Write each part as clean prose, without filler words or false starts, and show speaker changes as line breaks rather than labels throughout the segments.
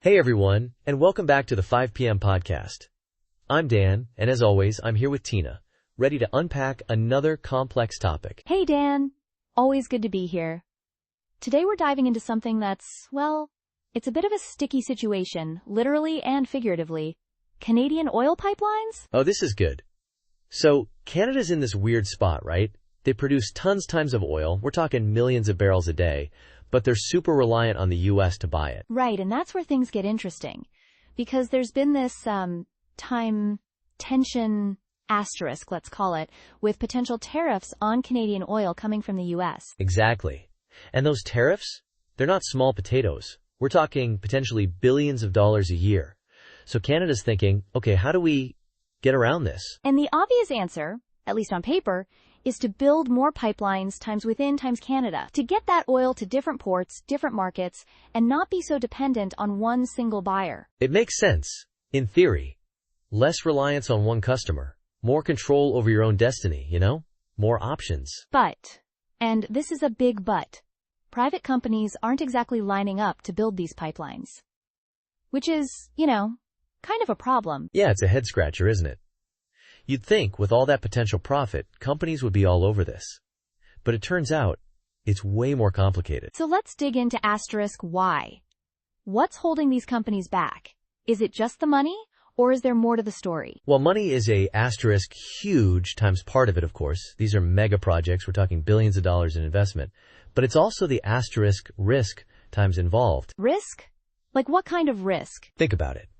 Hey everyone, and welcome back to the 5 p.m. podcast. I'm Dan, and as always, I'm here with Tina, ready to unpack another complex topic.
Hey Dan, always good to be here. Today we're diving into something that's, it's a bit of a sticky situation, literally and figuratively. Canadian oil pipelines?
Oh, this is good. So, Canada's in this weird spot, right? They produce tons of oil, we're talking millions of barrels a day, but they're super reliant on the U.S. to buy it.
Right, and that's where things get interesting. Because there's been this, time tension asterisk, let's call it, with potential tariffs on Canadian oil coming from the U.S.
Exactly. And those tariffs, they're not small potatoes. We're talking potentially billions of dollars a year. So Canada's thinking, okay, how do we get around this?
And the obvious answer, at least on paper, is to build more pipelines times within times Canada to get that oil to different ports, different markets, and not be so dependent on one single buyer.
It makes sense, in theory. Less reliance on one customer, more control over your own destiny, more options.
But, and this is a big but, private companies aren't exactly lining up to build these pipelines. Which is, kind of a problem.
Yeah, it's a head scratcher, isn't it? You'd think, with all that potential profit, companies would be all over this. But it turns out, it's way more complicated.
So let's dig into asterisk why. What's holding these companies back? Is it just the money, or is there more to the story?
Well, money is a asterisk huge times part of it, of course. These are mega projects. We're talking billions of dollars in investment. But it's also the asterisk risk times involved.
Risk? Like what kind of risk?
Think about it.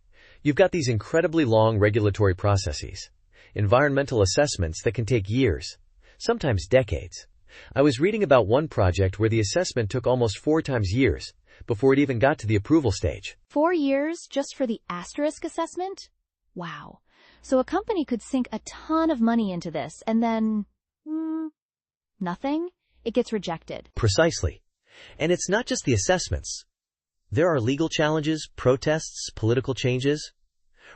You've got these incredibly long regulatory processes. Environmental assessments that can take years, sometimes decades. I was reading about one project where the assessment took almost 4 times years before it even got to the approval stage.
4 years just for the asterisk assessment? Wow. So a company could sink a ton of money into this and then, nothing? It gets rejected.
Precisely. And it's not just the assessments. There are legal challenges, protests, political changes.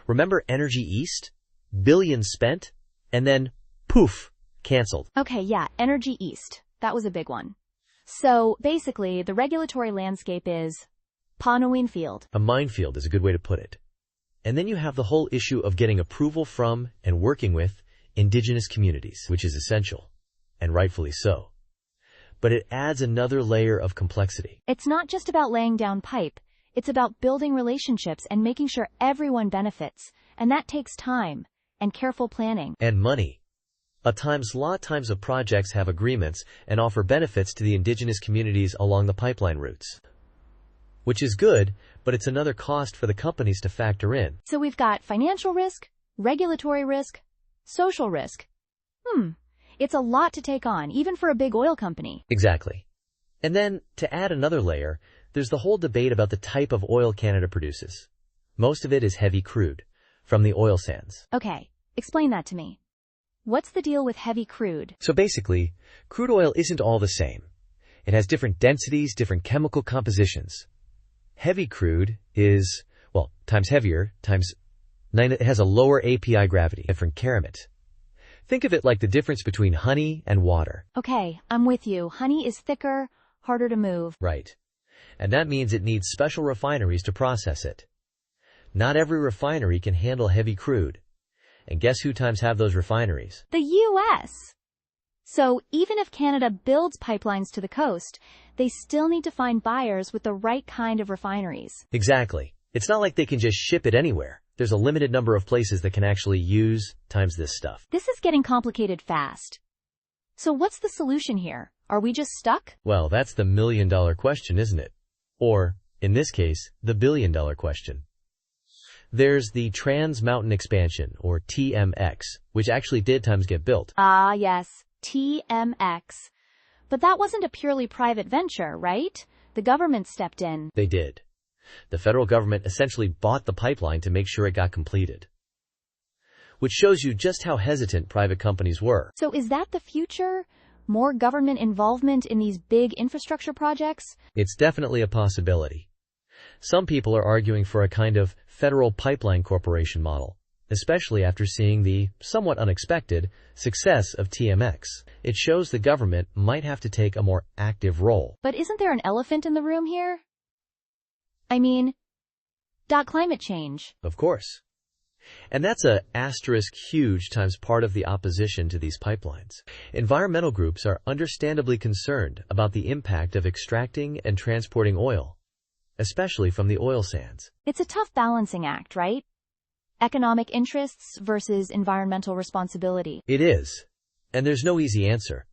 Remember Energy East? Billions spent, and then, poof, canceled.
Okay, yeah, Energy East. That was a big one. So, basically, the regulatory landscape is Minefield.
A minefield is a good way to put it. And then you have the whole issue of getting approval from and working with Indigenous communities, which is essential, and rightfully so. But it adds another layer of complexity.
It's not just about laying down pipe. It's about building relationships and making sure everyone benefits. And that takes time. And careful planning.
And money. A lot times of projects have agreements and offer benefits to the Indigenous communities along the pipeline routes. Which is good, but it's another cost for the companies to factor in.
So we've got financial risk, regulatory risk, social risk. It's a lot to take on, even for a big oil company.
Exactly. And then, to add another layer, there's the whole debate about the type of oil Canada produces. Most of it is heavy crude, from the oil sands.
Okay. Explain that to me. What's the deal with heavy crude?
So basically, crude oil isn't all the same. It has different densities, different chemical compositions. Heavy crude is, times heavier, times 9, it has a lower API gravity, different carat. Think of it like the difference between honey and water.
Okay, I'm with you. Honey is thicker, harder to move.
Right. And that means it needs special refineries to process it. Not every refinery can handle heavy crude. And guess who have those refineries?
The U.S. So even if Canada builds pipelines to the coast, they still need to find buyers with the right kind of refineries.
Exactly. It's not like they can just ship it anywhere. There's a limited number of places that can actually use this stuff.
This is getting complicated fast. So what's the solution here? Are we just stuck?
Well, that's the million-dollar question, isn't it? Or, in this case, the billion-dollar question. There's the Trans Mountain Expansion, or TMX, which actually did get built.
Ah, yes, TMX. But that wasn't a purely private venture, right? The government stepped in.
They did. The federal government essentially bought the pipeline to make sure it got completed. Which shows you just how hesitant private companies were.
So is that the future? More government involvement in these big infrastructure projects?
It's definitely a possibility. Some people are arguing for a kind of federal pipeline corporation model, especially after seeing the, somewhat unexpected, success of TMX. It shows the government might have to take a more active role.
But isn't there an elephant in the room here? I mean, Climate change.
Of course. And that's a asterisk huge times part of the opposition to these pipelines. Environmental groups are understandably concerned about the impact of extracting and transporting oil, especially from the oil sands.
It's a tough balancing act, right? Economic interests versus environmental responsibility.
It is. And there's no easy answer.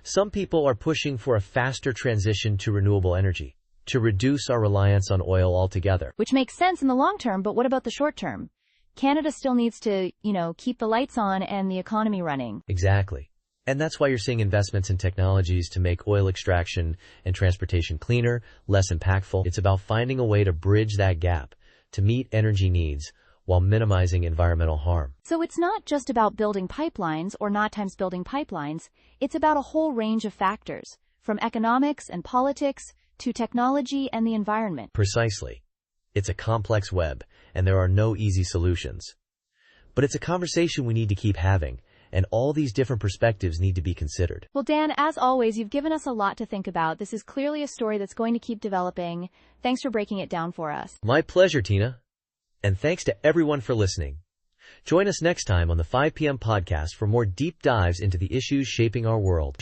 Some people are pushing for a faster transition to renewable energy, to reduce our reliance on oil altogether.
Which makes sense in the long term, but what about the short term? Canada still needs to, keep the lights on and the economy running.
Exactly. And that's why you're seeing investments in technologies to make oil extraction and transportation cleaner, less impactful. It's about finding a way to bridge that gap, to meet energy needs while minimizing environmental harm.
So it's not just about building pipelines or not times building pipelines. It's about a whole range of factors, from economics and politics to technology and the environment.
Precisely. It's a complex web, and there are no easy solutions. But it's a conversation we need to keep having, and all these different perspectives need to be considered.
Well, Dan, as always, you've given us a lot to think about. This is clearly a story that's going to keep developing. Thanks for breaking it down for us.
My pleasure, Tina. And thanks to everyone for listening. Join us next time on the 5 p.m. podcast for more deep dives into the issues shaping our world.